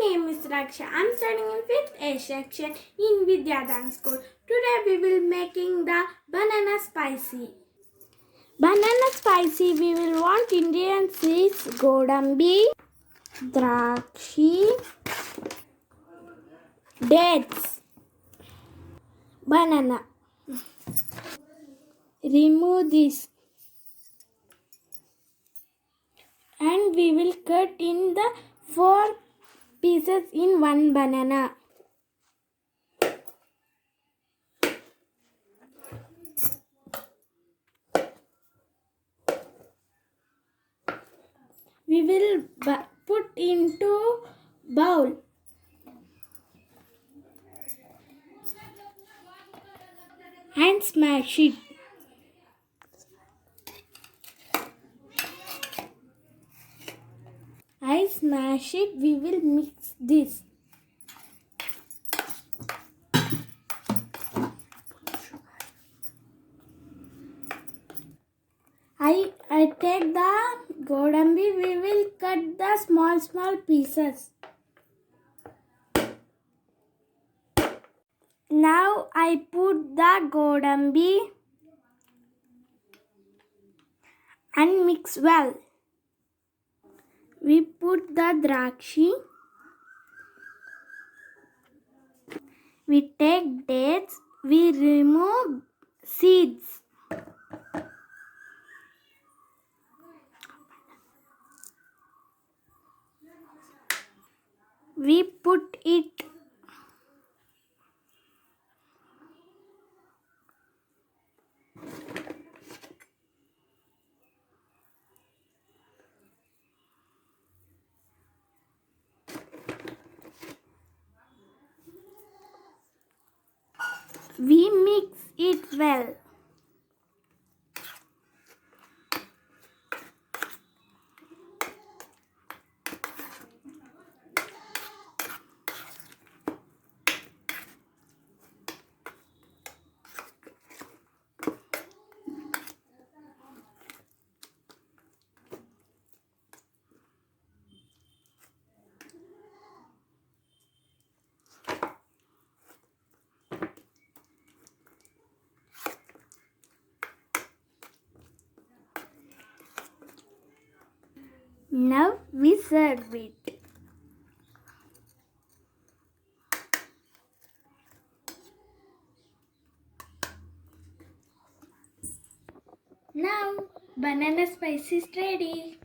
name is Raksha. I'm studying in 5th A section in Vidyadan School. Today we will making the banana spicy. Banana spicy we will want Indian seeds, godambi, drakshi, dates, banana. Remove this and we will cut in the 4 pieces in one banana. We will put into bowl. And smash it. I smash it. We will mix this. I take the godambi. We will cut the small pieces. Now I put the godambi and mix well. We put the drakshi. We take dates. We remove seeds. We put it. We mix it well. Now we serve it. Now banana spice is ready.